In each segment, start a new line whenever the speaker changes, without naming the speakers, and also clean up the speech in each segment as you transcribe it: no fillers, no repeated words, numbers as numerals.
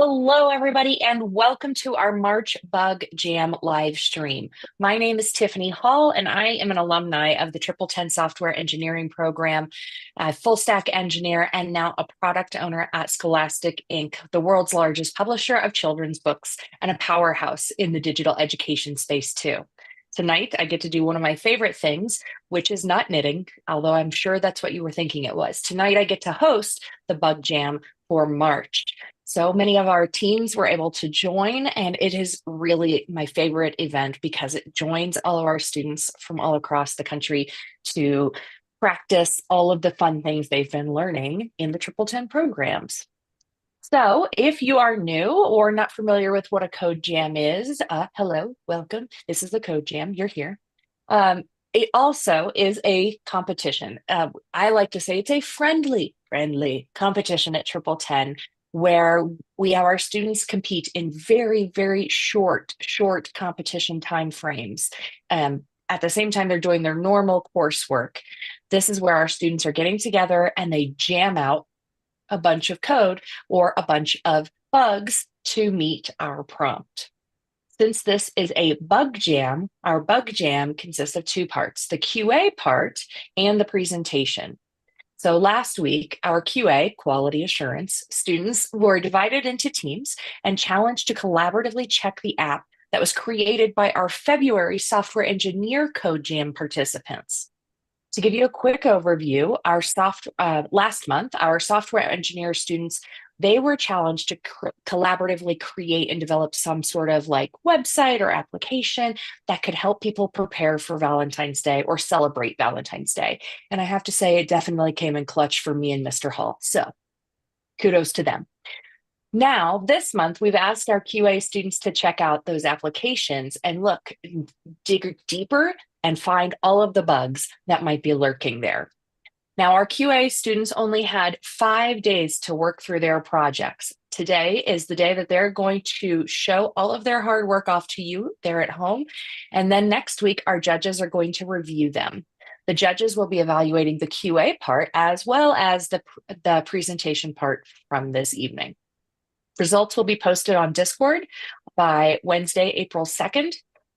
Hello, everybody, and welcome to our March Bug Jam live stream. My name is Tiffany Hall, and I am an alumni of the TripleTen Software Engineering Program, a full stack engineer, and now a product owner at Scholastic Inc., the world's largest publisher of children's books and a powerhouse in the digital education space, too. Tonight, I get to do one of my favorite things, which is not knitting, although I'm sure that's what you were thinking it was. Tonight, I get to host the Bug Jam for March. So many of our teams were able to join, and it is really my favorite event because it joins all of our students from all across the country to practice all of the fun things they've been learning in the TripleTen programs. So, if you are new or not familiar with what a code jam is, hello, welcome. This is the code jam. You're here. It also is a competition. I like to say it's a friendly competition at TripleTen where we have our students compete in very short competition time frames. At the same time, they're doing their normal coursework. This is where our students are getting together and they jam out a bunch of code or a bunch of bugs to meet our prompt. Since this is a bug jam, our bug jam consists of two parts, the QA part and the presentation. So last week, our QA, quality assurance, students were divided into teams and challenged to collaboratively check the app that was created by our February software engineer code jam participants. To give you a quick overview, last month, our software engineer students, they were challenged to collaboratively create and develop some sort of like website or application that could help people prepare for Valentine's Day or celebrate Valentine's Day. And I have to say, it definitely came in clutch for me and Mr. Hall. So kudos to them. Now, this month, we've asked our QA students to check out those applications and look, dig deeper and find all of the bugs that might be lurking there. Now, our QA students only had 5 days to work through their projects. Today is the day that they're going to show all of their hard work off to you there at home. And then next week, our judges are going to review them. The judges will be evaluating the QA part as well as the presentation part from this evening. Results will be posted on Discord by Wednesday, April 2nd,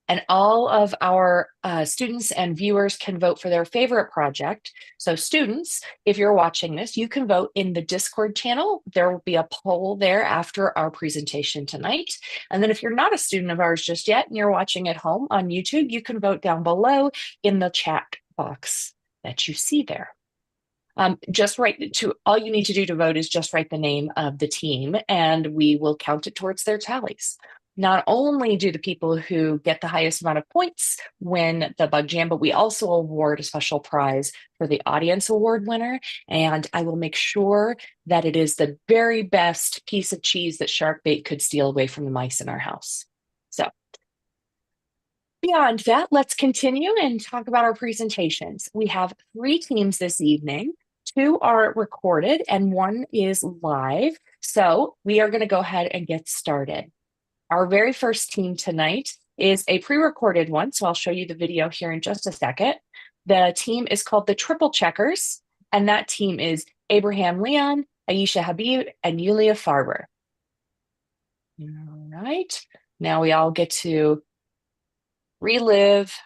and all of our students and viewers can vote for their favorite project. So students, if you're watching this, you can vote in the Discord channel. There will be a poll there after our presentation tonight. And then if you're not a student of ours just yet and you're watching at home on YouTube, you can vote down below in the chat box that you see there. All you need to do to vote is just write the name of the team and we will count it towards their tallies. Not only do the people who get the highest amount of points win the Bug Jam, but we also award a special prize for the audience award winner. And I will make sure that it is the very best piece of cheese that Sharkbait could steal away from the mice in our house. So beyond that, let's continue and talk about our presentations. We have 3 teams this evening. 2 are recorded and 1 is live. So we are going to go ahead and get started. Our very first team tonight is a pre-recorded one, so I'll show you the video here in just a second. The team is called the Triple Checkers, and that team is Abraham Leon, Aisha Habib, and Yulia Farber. All right, now we all get to relive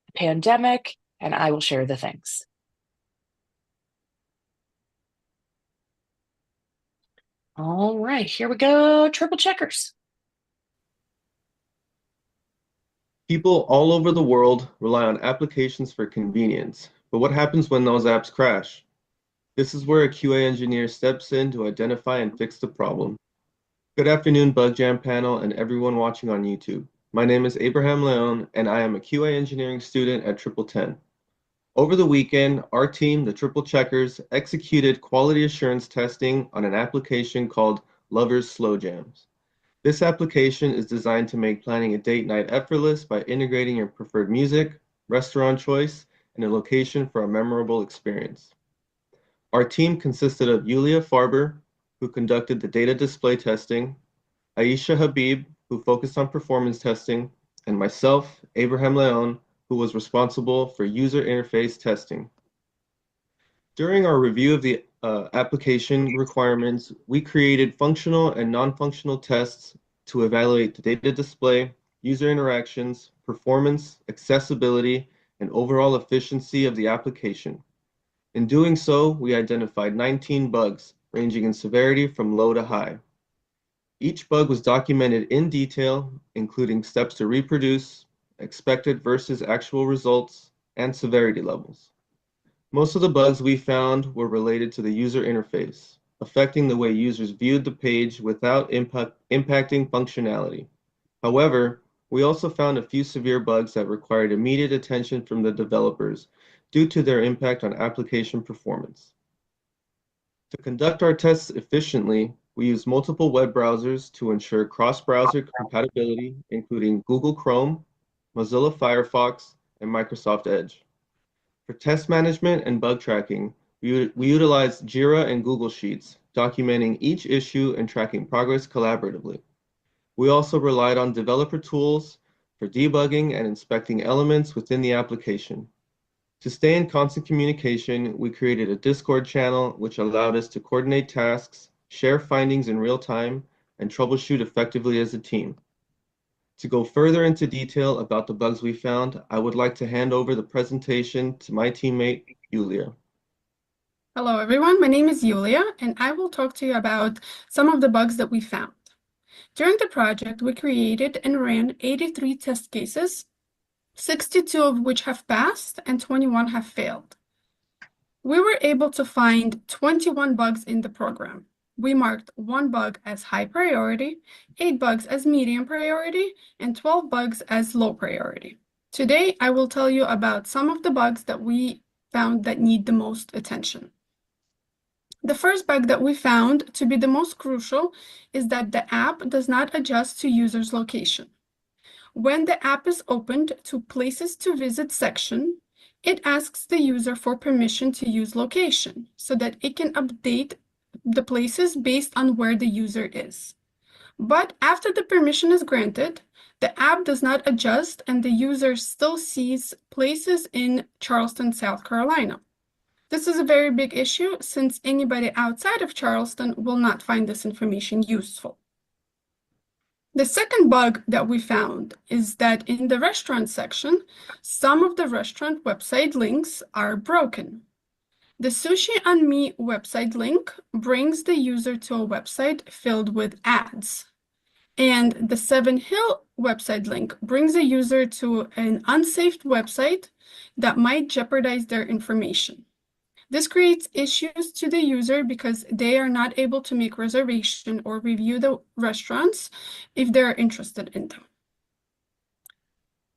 the pandemic, and I will share the things. All right, here we go, Triple Checkers.
People all over the world rely on applications for convenience, but what happens when those apps crash? This is where a QA engineer steps in to identify and fix the problem. Good afternoon, Bug Jam panel and everyone watching on YouTube. My name is Abraham Leon, and I am a QA engineering student at TripleTen. Over the weekend, our team, the Triple Checkers, executed quality assurance testing on an application called Lovers Slow Jams. This application is designed to make planning a date night effortless by integrating your preferred music, restaurant choice, and a location for a memorable experience. Our team consisted of Yulia Farber, who conducted the data display testing, Aisha Habib, who focused on performance testing, and myself, Abraham Leon, who was responsible for user interface testing. During our review application requirements, we created functional and non-functional tests to evaluate the data display, user interactions, performance, accessibility, and overall efficiency of the application. In doing so, we identified 19 bugs, ranging in severity from low to high. Each bug was documented in detail, including steps to reproduce, expected versus actual results, and severity levels. Most of the bugs we found were related to the user interface, affecting the way users viewed the page without impacting functionality. However, we also found a few severe bugs that required immediate attention from the developers due to their impact on application performance. To conduct our tests efficiently, we use multiple web browsers to ensure cross-browser compatibility, including Google Chrome, Mozilla Firefox, and Microsoft Edge. For test management and bug tracking, we utilize Jira and Google Sheets, documenting each issue and tracking progress collaboratively. We also relied on developer tools for debugging and inspecting elements within the application. To stay in constant communication, we created a Discord channel which allowed us to coordinate tasks, share findings in real time, and troubleshoot effectively as a team. To go further into detail about the bugs we found, I would like to hand over the presentation to my teammate, Yulia.
Hello, everyone. My name is Yulia, and I will talk to you about some of the bugs that we found. During the project, we created and ran 83 test cases, 62 of which have passed and 21 have failed. We were able to find 21 bugs in the program. We marked 1 bug as high priority, 8 bugs as medium priority, and 12 bugs as low priority. Today, I will tell you about some of the bugs that we found that need the most attention. The first bug that we found to be the most crucial is that the app does not adjust to users' location. When the app is opened to Places to Visit section, it asks the user for permission to use location so that it can update the places based on where the user is. But after the permission is granted, the app does not adjust and the user still sees places in Charleston, South Carolina. This is a very big issue since anybody outside of Charleston will not find this information useful. The second bug that we found is that in the restaurant section, some of the restaurant website links are broken. The Sushi on Me website link brings the user to a website filled with ads. And the Seven Hill website link brings a user to an unsafe website that might jeopardize their information. This creates issues to the user because they are not able to make reservation or review the restaurants if they're interested in them.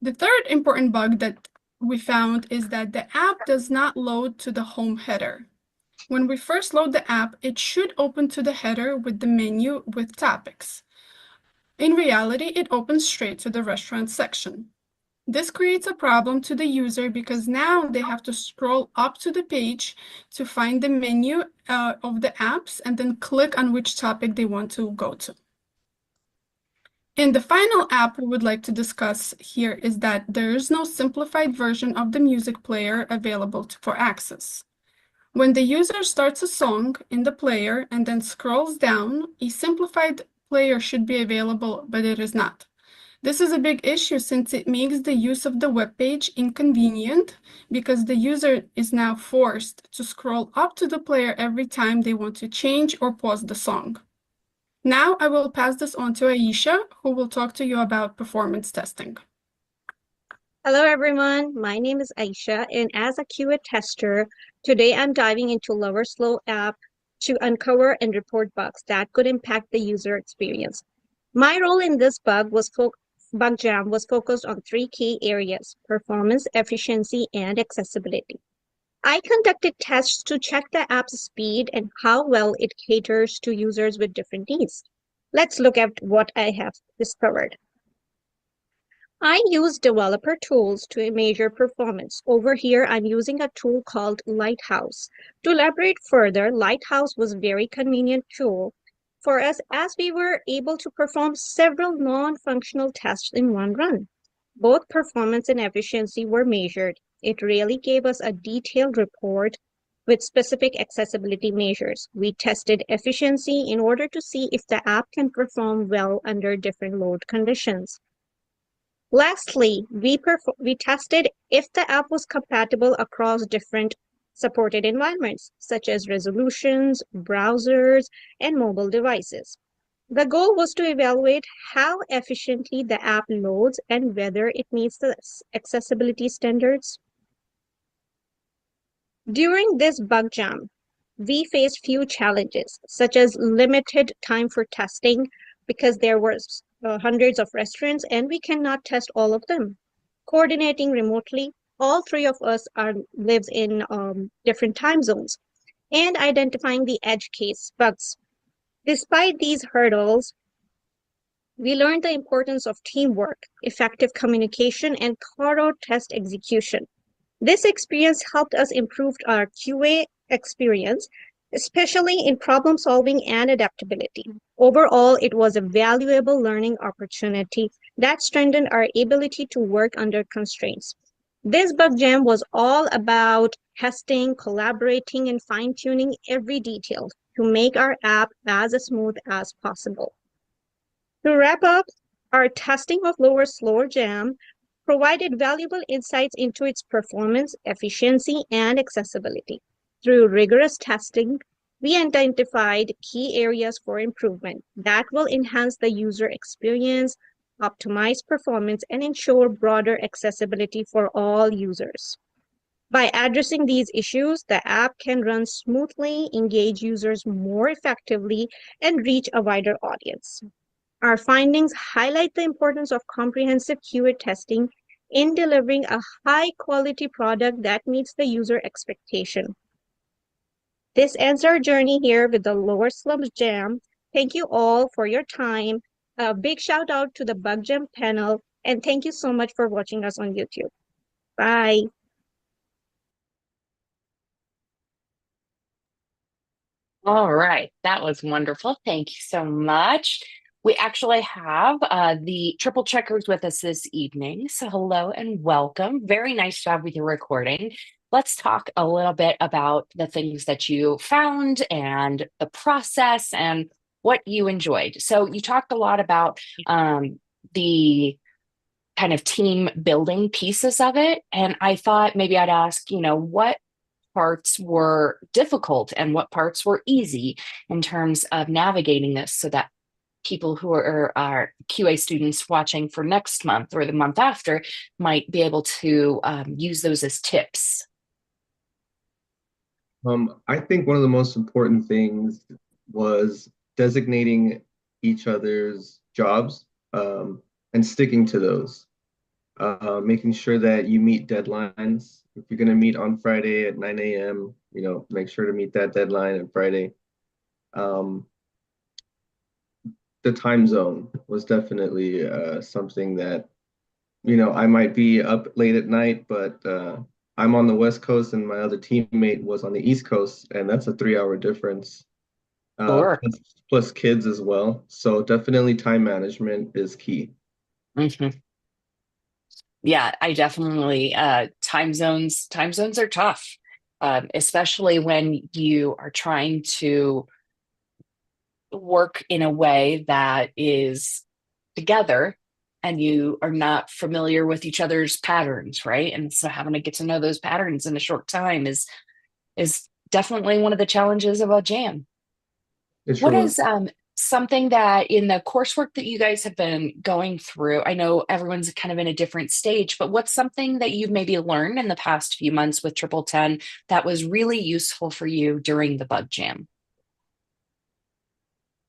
The third important bug that we found is that the app does not load to the home header. When we first load the app, it should open to the header with the menu with topics. In reality, it opens straight to the restaurant section. This creates a problem to the user because now they have to scroll up to the page to find the menu of the apps and then click on which topic they want to go to. And the final app we would like to discuss here is that there is no simplified version of the music player available for access. When the user starts a song in the player and then scrolls down, a simplified player should be available, but it is not. This is a big issue since it makes the use of the web page inconvenient because the user is now forced to scroll up to the player every time they want to change or pause the song. Now I will pass this on to Aisha, who will talk to you about performance testing.
Hello, everyone. My name is Aisha, and as a QA tester, today I'm diving into Lower Slow app to uncover and report bugs that could impact the user experience. My role in this bug jam was focused on 3 key areas: performance, efficiency, and accessibility. I conducted tests to check the app's speed and how well it caters to users with different needs. Let's look at what I have discovered. I use developer tools to measure performance. Over here, I'm using a tool called Lighthouse. To elaborate further, Lighthouse was a very convenient tool for us as we were able to perform several non-functional tests in one run. Both performance and efficiency were measured. It really gave us a detailed report with specific accessibility measures. We tested efficiency in order to see if the app can perform well under different load conditions. Lastly, we tested if the app was compatible across different supported environments, such as resolutions, browsers, and mobile devices. The goal was to evaluate how efficiently the app loads and whether it meets the accessibility standards. During this bug jam, we faced few challenges, such as limited time for testing because there were hundreds of restaurants and we cannot test all of them. Coordinating remotely, all three of us lives in different time zones, and identifying the edge case bugs. Despite these hurdles, we learned the importance of teamwork, effective communication, and thorough test execution. This experience helped us improve our QA experience, especially in problem solving and adaptability. Overall, it was a valuable learning opportunity that strengthened our ability to work under constraints. This bug jam was all about testing, collaborating, and fine tuning every detail to make our app as smooth as possible. To wrap up, our testing of Lower Slower Jam provided valuable insights into its performance, efficiency, and accessibility. Through rigorous testing, we identified key areas for improvement that will enhance the user experience, optimize performance, and ensure broader accessibility for all users. By addressing these issues, the app can run smoothly, engage users more effectively, and reach a wider audience. Our findings highlight the importance of comprehensive QA testing in delivering a high-quality product that meets the user expectation. This ends our journey here with the Lower Slopes Jam. Thank you all for your time. A big shout out to the Bug Jam panel, and thank you so much for watching us on YouTube. Bye.
All right, that was wonderful. Thank you so much. We actually have the triple checkers with us this evening. So hello and welcome. Very nice job with your recording. Let's talk a little bit about the things that you found and the process and what you enjoyed. So you talked a lot about the kind of team building pieces of it. And I thought maybe I'd ask, what parts were difficult and what parts were easy in terms of navigating this so that people who are our QA students watching for next month or the month after might be able to use those as tips.
I think one of the most important things was designating each other's jobs and sticking to those. Making sure that you meet deadlines. If you're going to meet on Friday at 9 a.m., make sure to meet that deadline on Friday. The time zone was definitely something that, I might be up late at night, but I'm on the West Coast and my other teammate was on the East Coast, and that's a 3-hour difference.
Sure.
Plus kids as well. So definitely time management is key.
Mm-hmm. Yeah, I definitely time zones are tough, especially when you are trying to work in a way that is together and you are not familiar with each other's patterns, right? And so having to get to know those patterns in a short time is definitely one of the challenges of a jam. What is something that in the coursework that you guys have been going through, I know everyone's kind of in a different stage, but what's something that you've maybe learned in the past few months with TripleTen that was really useful for you during the bug jam?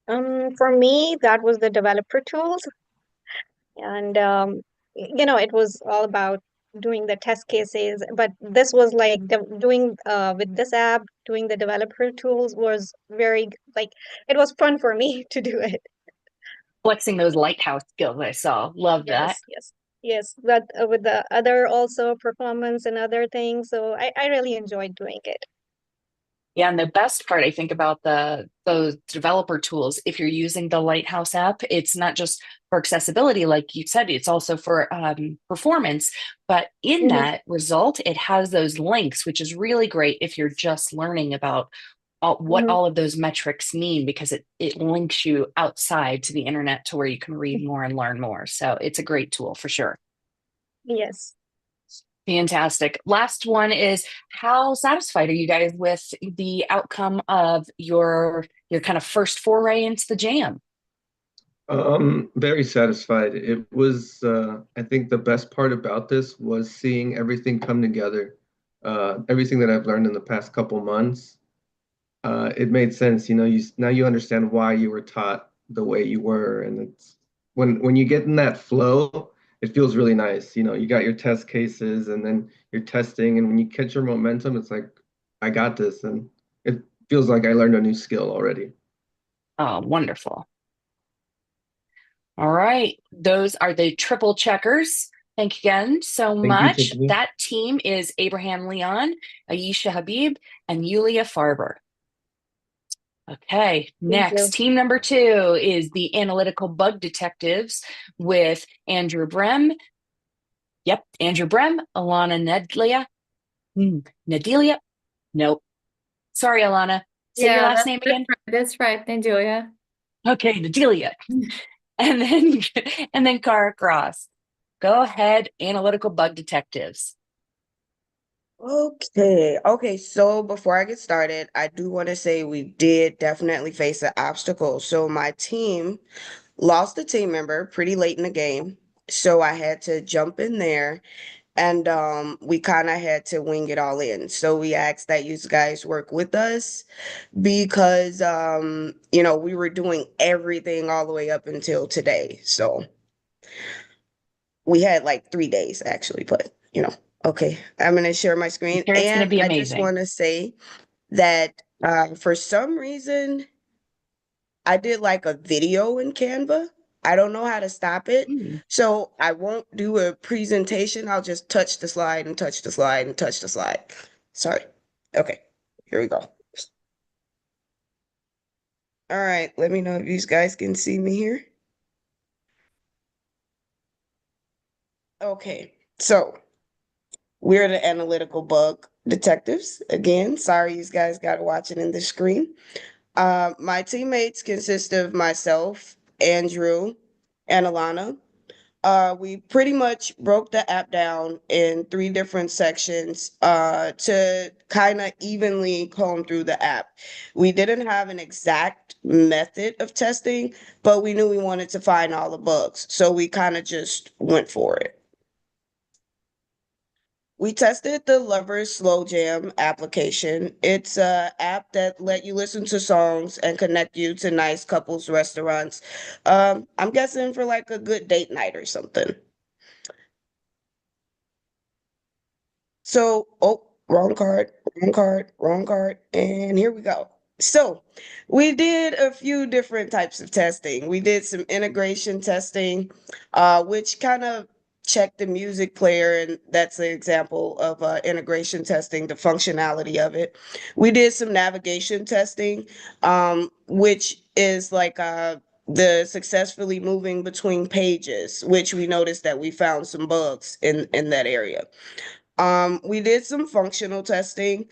For me, that was the developer tools. And, it was all about doing the test cases, but this was like doing with this app, doing the developer tools was very, like, it was fun for me to do it.
Flexing those lighthouse skills I saw. Love that.
Yes. But with the other also performance and other things. So I really enjoyed doing it.
Yeah, and the best part I think about those developer tools, if you're using the Lighthouse app, it's not just for accessibility, like you said, it's also for performance. But in
Mhm.
that result, it has those links, which is really great if you're just learning about what
Mhm.
all of those metrics mean, because it links you outside to the internet to where you can read more and learn more. So it's a great tool for sure.
Yes.
Fantastic. Last one is, how satisfied are you guys with the outcome of your kind of first foray into the jam?
Very satisfied. It was, I think the best part about this was seeing everything come together. Everything that I've learned in the past couple months, it made sense. Now you understand why you were taught the way you were, and it's when you get in that flow, it feels really nice. You got your test cases, and then you're testing, and when you catch your momentum, it's like, I got this, and it feels like I learned a new skill already.
Oh, wonderful. All right. Those are the triple checkers. Thank you again so
Thank you,
much.
Tiffany.
That team is Abraham Leon, Aisha Habib, and Yulia Farber. Okay,
Thank
next,
you.
team number two is the Analytical Bug Detectives with Andrew Brem. Yep, Andrew Brem, Alana Nedlia. Nedelia. Nope. Sorry, Alana. Say your
Yeah,
last name again.
that's right, Nigeria.
Okay, Nedelia. And then and then Cara Cross. Go ahead, Analytical Bug Detectives.
Okay. So before I get started, I do want to say we did definitely face an obstacle. So my team lost a team member pretty late in the game. So I had to jump in there and we kind of had to wing it all in. So we asked that you guys work with us because we were doing everything all the way up until today. So we had like 3 days actually, but okay. I'm gonna share my
I'm
screen
sure it's going to
and
be
I just
amazing.
want to say that for some reason I did like a video in Canva. I don't know how to stop it.
Hmm.
So I won't do a presentation. I'll just touch the slide and touch the slide and touch the slide. Sorry. Okay, here we go. All right, let me know if you guys can see me here. Okay, so we're the analytical bug detectives. Again, sorry you guys got to watch it in the screen. My teammates consist of myself, Andrew, and Alana. We pretty much broke the app down in 3 different sections to kind of evenly comb through the app. We didn't have an exact method of testing, but we knew we wanted to find all the bugs. So we kind of just went for it. We tested the Lovers Slow Jam application. It's a app that let you listen to songs and connect you to nice couples restaurants. I'm guessing for like a good date night or something. So, oh, wrong card, wrong card, wrong card, and here we go. So, we did a few different types of testing. We did some integration testing, which kind of checked the music player, and that's an example of integration testing, the functionality of it. We did some navigation testing, which is like the successfully moving between pages, which we noticed that we found some bugs in that area. We did some functional testing.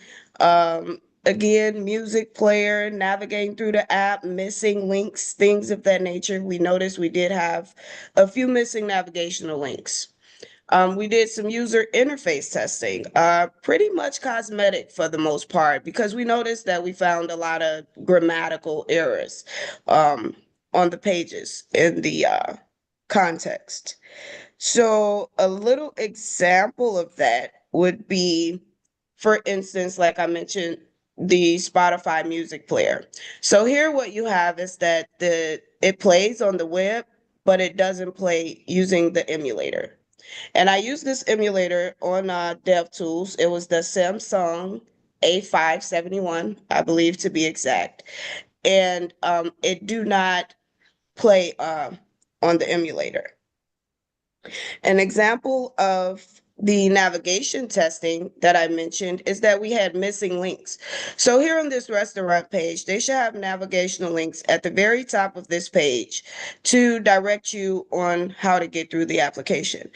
Again, music player, navigating through the app, missing links, things of that nature. We noticed we did have a few missing navigational links. We did some user interface testing, pretty much cosmetic for the most part, because we noticed that we found a lot of grammatical errors on the pages in the context. So a little example of that would be, for instance, like I mentioned, the Spotify music player. So here what you have is that it plays on the web, but it doesn't play using the emulator. And I used this emulator on DevTools. It was the Samsung A571, I believe to be exact. And it do not play on the emulator. An example of the navigation testing that I mentioned is that we had missing links. So here on this restaurant page, they should have navigational links at the very top of this page to direct you on how to get through the application.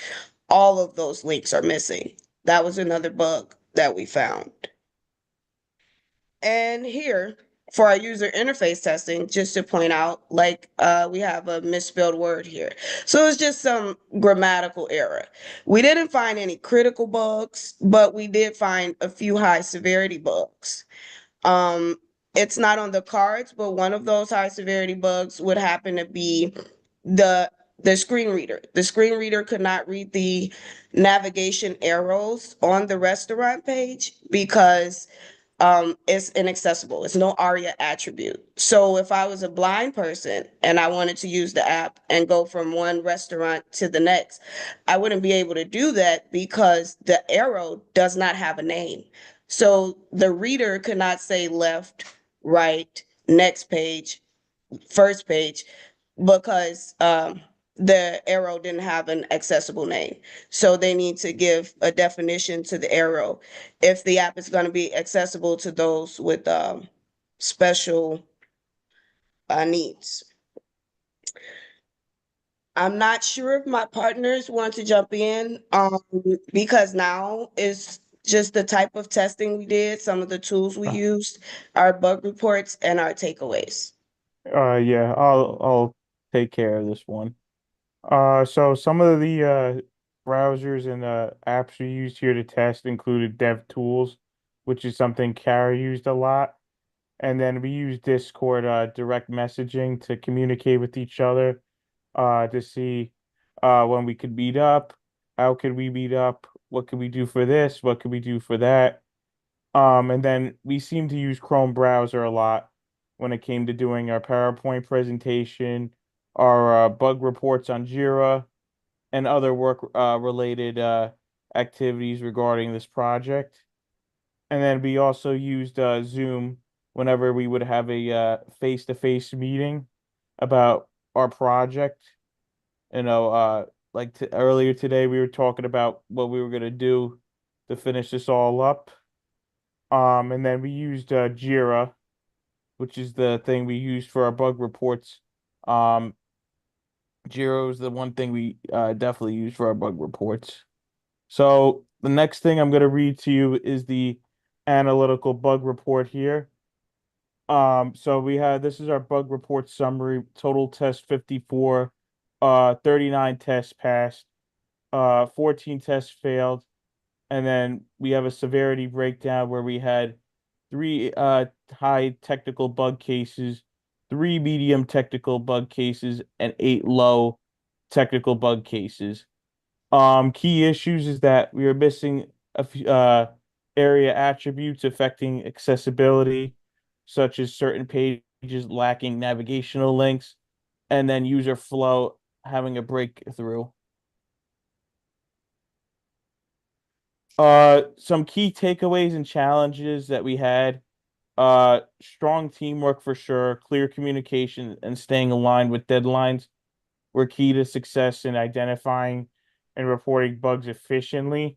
All of those links are missing. That was another bug that we found. And here, for our user interface testing, just to point out, like we have a misspelled word here. So it's just some grammatical error. We didn't find any critical bugs, but we did find a few high severity bugs. Um, it's not on the cards, but one of those high severity bugs would happen to be the the screen reader. The screen reader could not read the navigation arrows on the restaurant page because it's inaccessible. It's no ARIA attribute. So if I was a blind person and I wanted to use the app and go from one restaurant to the next, I wouldn't be able to do that because the arrow does not have a name. So the reader could not say left, right, next page, first page, because the arrow didn't have an accessible name. So they need to give a definition to the arrow if the app is going to be accessible to those with special needs. I'm not sure if my partners want to jump in because now is just the type of testing we did, some of the tools we used, our bug reports, and our takeaways.
Yeah, I'll take care of this one. So some of the browsers and apps we used here to test included DevTools, which is something Kara used a lot. And then we used Discord direct messaging to communicate with each other, to see when we could meet up, how could we meet up, what could we do for this, what could we do for that. And then we seem to use Chrome browser a lot when it came to doing our PowerPoint presentation, our bug reports on Jira, and other work related activities regarding this project. And then we also used Zoom whenever we would have a face-to-face meeting about our project. Like earlier today, we were talking about what we were gonna do to finish this all up. And then we used Jira, which is the thing we used for our bug reports. Um, Jira is the one thing we definitely use for our bug reports. So the next thing I'm going to read to you is the analytical bug report here. So we had this is our bug report summary. Total test 54, 39 tests passed, 14 tests failed, and then we have a severity breakdown where we had three high technical bug cases, three medium technical bug cases, and eight low technical bug cases. Key issues is that we are missing a few area attributes affecting accessibility, such as certain pages lacking navigational links, and then user flow having a breakthrough. Some key takeaways and challenges that we had. Strong teamwork for sure, clear communication, and staying aligned with deadlines were key to success in identifying and reporting bugs efficiently.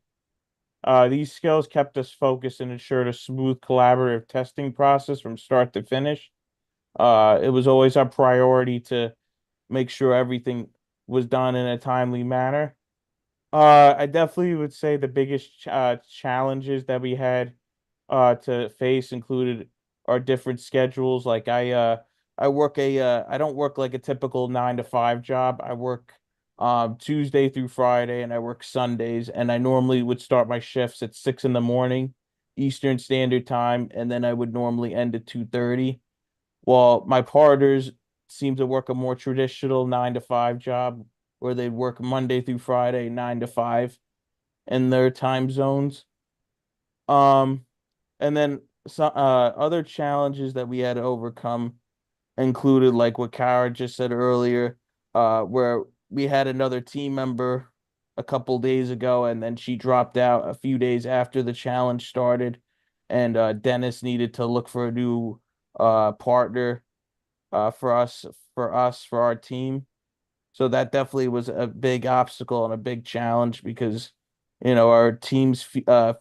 These skills kept us focused and ensured a smooth collaborative testing process from start to finish. It was always our priority to make sure everything was done in a timely manner. I definitely would say the biggest challenges that we had to face included our different schedules. Like I don't work like a typical 9 to 5 job. I work Tuesday through Friday and I work Sundays, and I normally would start my shifts at 6 in the morning Eastern Standard Time, and then I would normally end at 2:30. While my partners seem to work a more traditional 9 to 5 job where they'd work Monday through Friday, 9 to 5 in their time zones. Um, and then some other challenges that we had to overcome included like what Kara just said earlier, where we had another team member a couple days ago and then she dropped out a few days after the challenge started, and Dennis needed to look for a new partner for our team. So that definitely was a big obstacle and a big challenge because our team's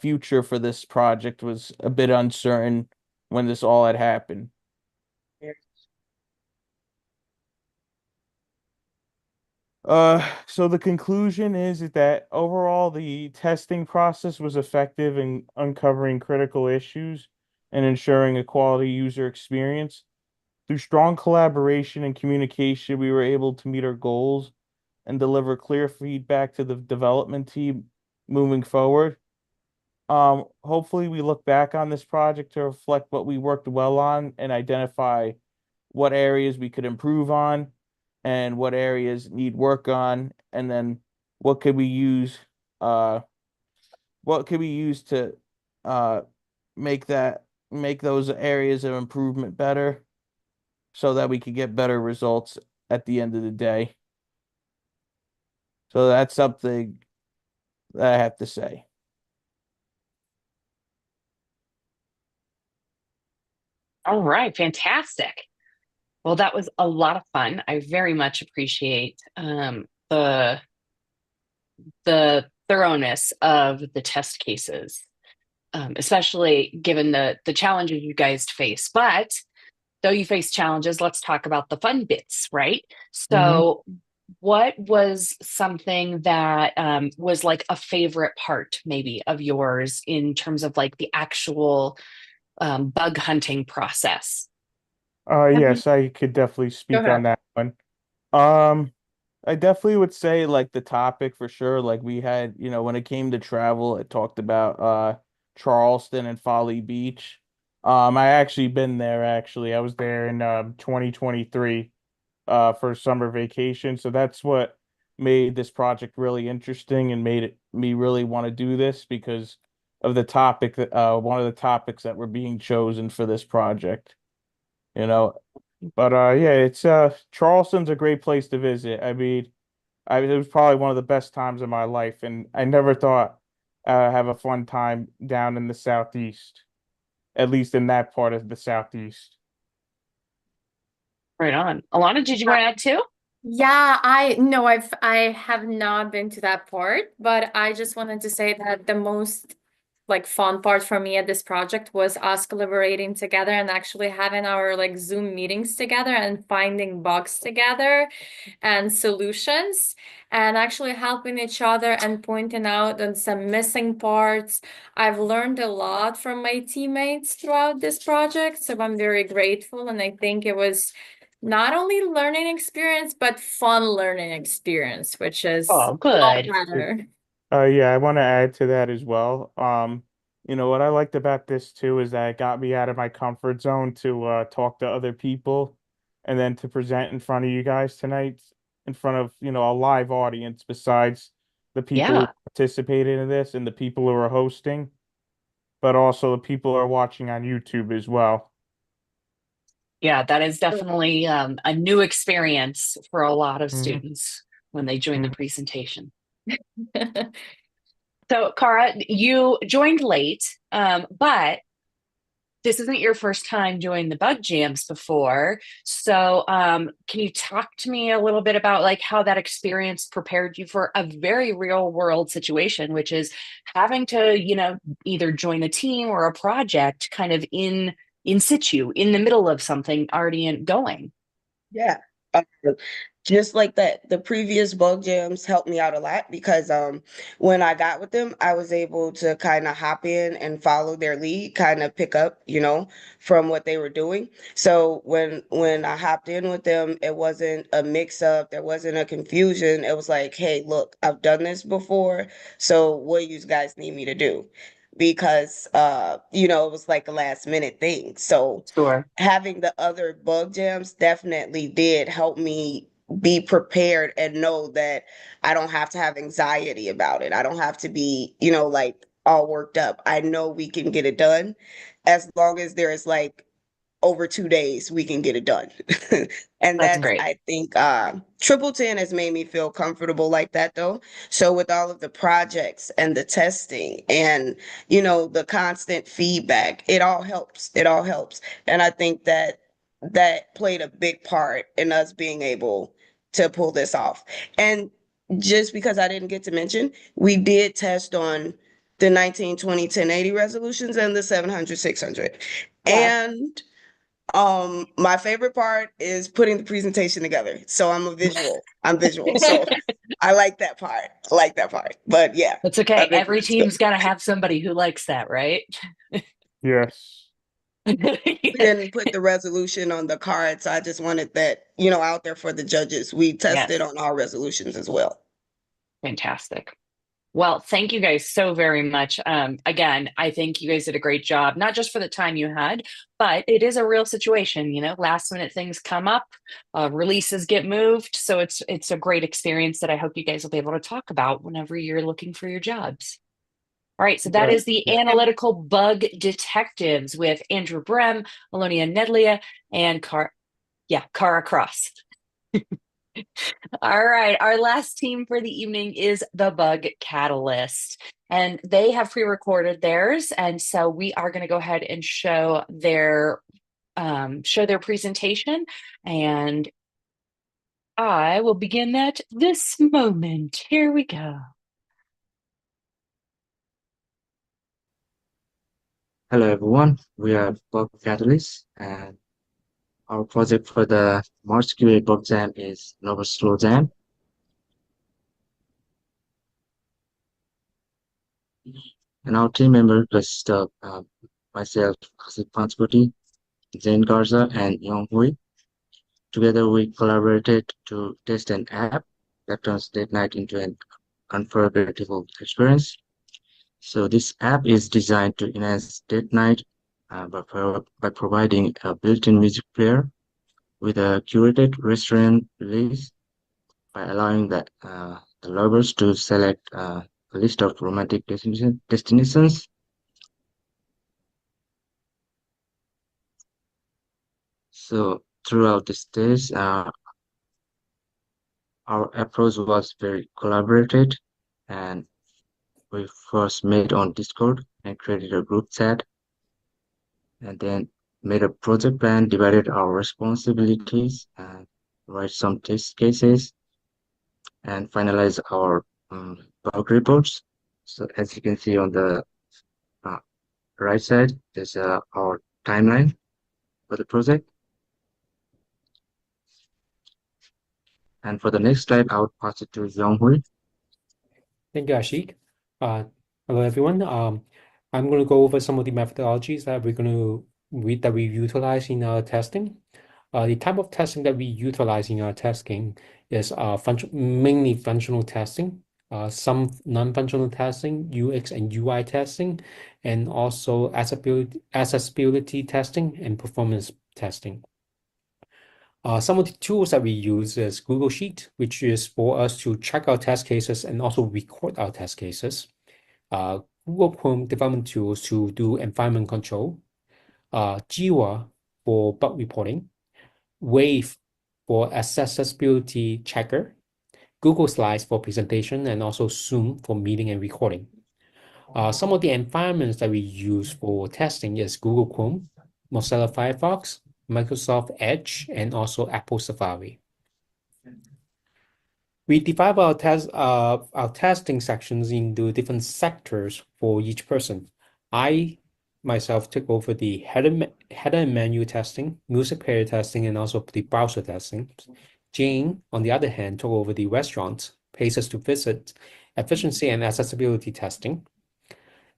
future for this project was a bit uncertain when this all had happened. So the conclusion is that overall the testing process was effective in uncovering critical issues and ensuring a quality user experience. Through strong collaboration and communication, we were able to meet our goals and deliver clear feedback to the development team moving forward. Hopefully we look back on this project to reflect what we worked well on and identify what areas we could improve on and what areas need work on, and then what could we use uh what could we use to uh make those areas of improvement better so that we could get better results at the end of the day. So that's something that I have to say.
All right, fantastic. Well, that was a lot of fun. I very much appreciate the thoroughness of the test cases, especially given the challenges you guys face. But though you face challenges, let's talk about the fun bits, right?
Mm-hmm.
So, what was something that was like a favorite part, maybe, of yours in terms of like the actual bug hunting process?
Yes, I could definitely
Go
speak on
ahead.
that one. Um, I definitely would say like the topic for sure. Like we had, when it came to travel, it talked about Charleston and Folly Beach. I actually been there actually. I was there in 2023 for summer vacation. So that's what made this project really interesting and made me really want to do this because of the topic that one of the topics that were being chosen for this project, you know. But yeah, it's Charleston's a great place to visit. I mean, it was probably one of the best times of my life, and I never thought have a fun time down in the Southeast, at least in that part of the Southeast.
Right on. Alana, did you want to add too?
Yeah, I no, I have not been to that part, but I just wanted to say that the most like fun part for me at this project was us collaborating together and actually having our like Zoom meetings together and finding bugs together and solutions and actually helping each other and pointing out on some missing parts. I've learned a lot from my teammates throughout this project, so I'm very grateful, and I think it was not only learning experience, but fun learning experience, which is
Oh,
a lot
good.
better.
Yeah, I want to add to that as well. What I liked about this too is that it got me out of my comfort zone to talk to other people and then to present in front of you guys tonight in front of, a live audience besides the people who
Yeah.
participated in this and the people who are hosting, but also the people who are watching on YouTube as well.
Yeah, that is definitely a new experience for a lot of
Hmm.
students when they join the presentation. So, Cara, you joined late, but this isn't your first time doing the bug jams before. So, can you talk to me a little bit about like how that experience prepared you for a very real world situation, which is having to, either join a team or a project kind of in situ, in the middle of something already going.
Yeah. Uh, just like that, the previous bug jams helped me out a lot because when I got with them, I was able to kind of hop in and follow their lead, kind of pick up, from what they were doing. So when I hopped in with them, it wasn't a mix up, there wasn't a confusion. It was like, hey, look, I've done this before, so what do you guys need me to do? Because it was like a last minute thing. So
Sure.
having the other bug jams definitely did help me be prepared and know that I don't have to have anxiety about it. I don't have to be, like all worked up. I know we can get it done as long as there is like over 2 days we can get it done. And
That's
that's,
great.
I think, TripleTen has made me feel comfortable like that though. So with all of the projects and the testing and the constant feedback, it all helps. It all helps. And I think that that played a big part in us being able to pull this off. And just because I didn't get to mention, we did test on the 1920 1080 resolutions and the 700 600.
Yeah.
And my favorite part is putting the presentation together. So I'm visual. So I like that part. But yeah,
That's
I
okay.
think
Every team's got to have somebody who likes that, right?
Yes.
we didn't put the resolution on the card, so I just wanted that, out there for the judges. We tested
Yes.
on our resolutions as well.
Fantastic. Well, thank you guys so very much. Again, I think you guys did a great job, not just for the time you had, but it is a real situation. Last minute things come up, releases get moved. So it's a great experience that I hope you guys will be able to talk about whenever you're looking for your jobs. All right, so that
Right.
is the Analytical Bug Detectives with Andrew Brem, Alonia Nedlia, and Cara Cross. All right, our last team for the evening is the Bug Catalyst, and they have pre-recorded theirs, and so we are going to go ahead and show their presentation, and I will begin that this moment. Here we go.
Hello everyone, we are Bug Catalyst and our project for the March QA Bug Jam is Lower Slow Jam. And our team member consists of myself, Asif Panchpati, Jane Garza, and Yong Hui. Together we collaborated to test an app that turns date night into an unforgettable experience. So this app is designed to enhance date night by providing a built-in music player with a curated restaurant list by allowing the lovers to select a list of romantic destinations. So throughout the stage, our approach was very collaborated, and we first met on Discord and created a group chat, and then made a project plan, divided our responsibilities, and write some test cases, and finalize our bug reports. So as you can see on the uh, right side, there's our timeline for the project. And for the next slide, I would pass it to Yonghui.
Thank you, Ashik. Hello, everyone. I'm going to go over some of the methodologies that we utilize in our testing. The type of testing that we utilize in our testing is mainly functional testing, some non-functional testing, UX and UI testing, and also accessibility testing and performance testing. Some of the tools that we use is Google Sheet, which is for us to check our test cases and also record our test cases. Google Chrome development tools to do environment control. Jira for bug reporting. Wave for accessibility checker. Google Slides for presentation, and also Zoom for meeting and recording. Some of the environments that we use for testing is Google Chrome, Mozilla Firefox, Microsoft Edge, and also Apple Safari. We divide our testing sections into different sectors for each person. I myself took over the header and menu testing, music player testing, and also the browser testing. Jane, on the other hand, took over the restaurants, places to visit, efficiency and accessibility testing.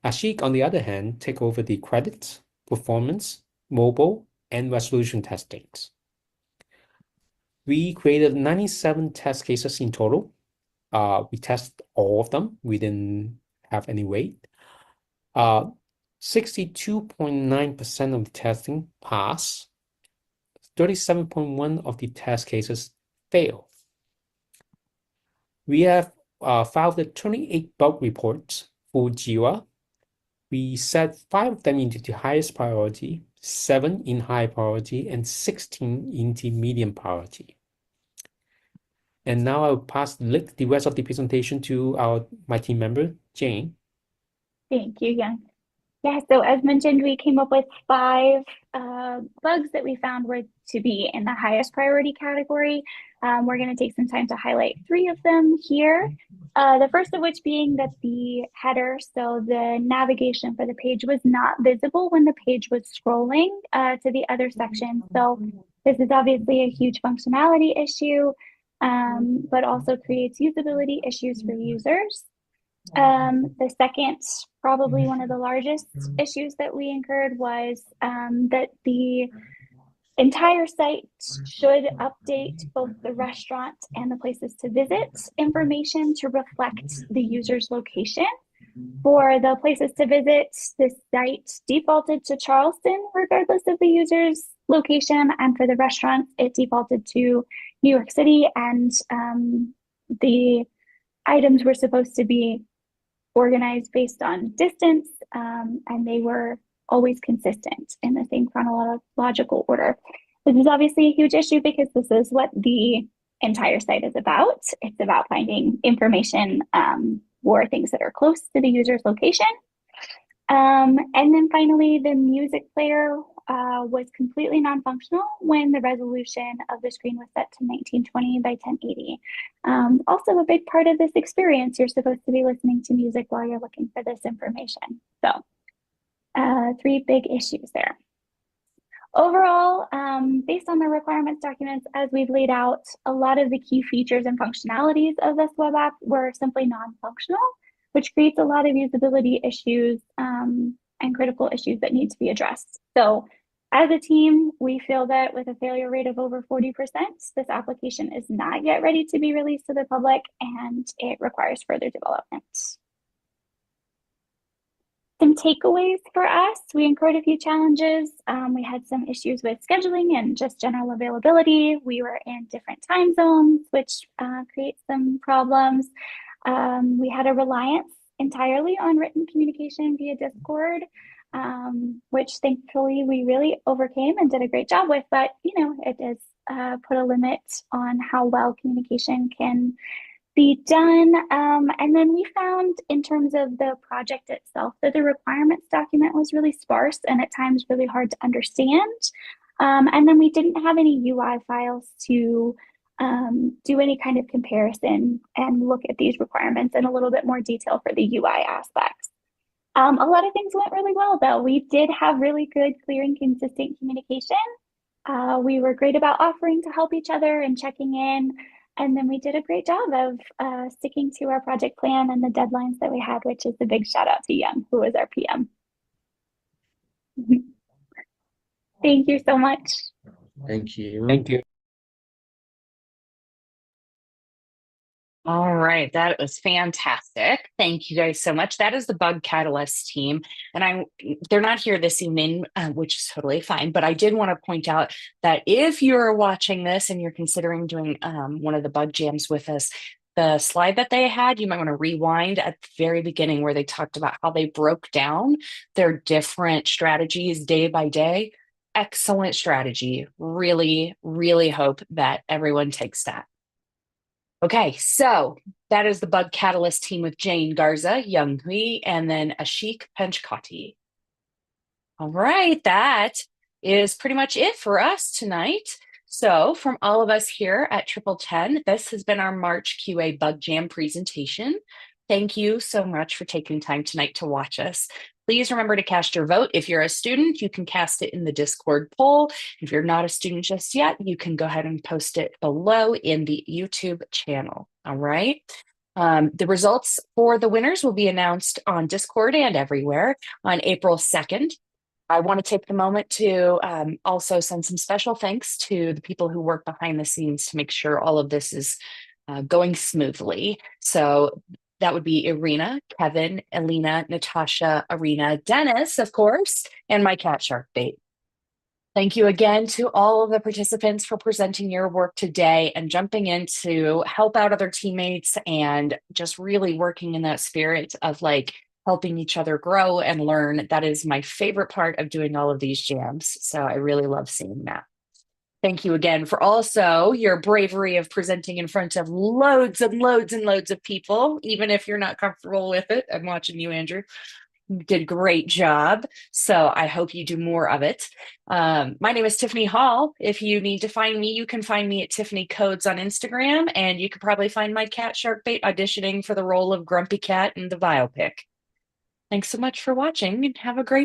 Ashik, on the other hand, take over the credits, performance, mobile, and resolution testings. We created 97 test cases in total. We tested all of them. We didn't have any wait. 62.9% of the testing pass. 37.1% of the test cases fail. We have filed 28 bug reports for Jira. We set 5 of them into the highest priority, 7 in high priority, and 16 in the medium priority. And now I'll pass the rest of the presentation to my team member, Jane.
Thank you, Yang. Yeah, so as mentioned, we came up with 5 bugs that we found were to be in the highest priority category. We're going to take some time to highlight 3 of them here. The first of which being that the header, so the navigation for the page, was not visible when the page was scrolling to the other section. So this is obviously a huge functionality issue, but also creates usability issues for users. The second, probably one of the largest issues that we incurred was that the entire site should update both the restaurant and the places to visit information to reflect the user's location. For the places to visit, the site defaulted to Charleston, regardless of the user's location. And for the restaurants, it defaulted to New York City. And the items were supposed to be organized based on distance, and they were always consistent in the same chronological order. This is obviously a huge issue because this is what the entire site is about. It's about finding information for things that are close to the user's location. And then finally, the music player was completely non-functional when the resolution of the screen was set to 1920 by 1080. Also a big part of this experience, you're supposed to be listening to music while you're looking for this information. So 3 big issues there. Overall, based on the requirements documents as we've laid out, a lot of the key features and functionalities of this web app were simply non-functional, which creates a lot of usability issues and critical issues that need to be addressed. So as a team, we feel that with a failure rate of over 40%, this application is not yet ready to be released to the public, and it requires further development. Some takeaways for us, we incurred a few challenges. We had some issues with scheduling and just general availability. We were in different time zones, which creates some problems. We had a reliance entirely on written communication via Discord, which thankfully we really overcame and did a great job with, but it does put a limit on how well communication can be done. And then we found in terms of the project itself that the requirements document was really sparse and at times really hard to understand. And then we didn't have any UI files to do any kind of comparison and look at these requirements in a little bit more detail for the UI aspects. A lot of things went really well, though. We did have really good, clear, and consistent communication. We were great about offering to help each other and checking in. And then we did a great job of sticking to our project plan and the deadlines that we had, which is a big shout out to Young, who was our PM. Thank you so much.
Thank you.
Thank you.
All right, that was fantastic. Thank you guys so much. That is the Bug Catalyst team, and they're not here this evening, which is totally fine. But I did want to point out that if you're watching this and you're considering doing one of the bug jams with us, the slide that they had, you might want to rewind at the very beginning where they talked about how they broke down their different strategies day by day. Excellent strategy. Really, really hope that everyone takes that. Okay, so that is the Bug Catalyst team with Jane Garza, Young Hui, and then Ashik Panchkati. All right, that is pretty much it for us tonight. So from all of us here at TripleTen, this has been our March QA Bug Jam presentation. Thank you so much for taking time tonight to watch us. Please remember to cast your vote. If you're a student, you can cast it in the Discord poll. If you're not a student just yet, you can go ahead and post it below in the YouTube channel. All right. The results for the winners will be announced on Discord and everywhere on April 2nd. I want to take the moment to also send some special thanks to the people who work behind the scenes to make sure all of this is going smoothly. So that would be Irina, Kevin, Elena, Natasha, Arena, Dennis, of course, and my cat Sharkbait. Thank you again to all of the participants for presenting your work today and jumping in to help out other teammates and just really working in that spirit of helping each other grow and learn. That is my favorite part of doing all of these jams. So I really love seeing that. Thank you again for also your bravery of presenting in front of loads and loads and loads of people, even if you're not comfortable with it. I'm watching you, Andrew. did a great job. So I hope you do more of it. My name is Tiffany Hall. If you need to find me, you can find me at Tiffany Codes on Instagram, and you could probably find my cat Sharkbait auditioning for the role of Grumpy Cat in the biopic. Thanks so much for watching, and have a great night.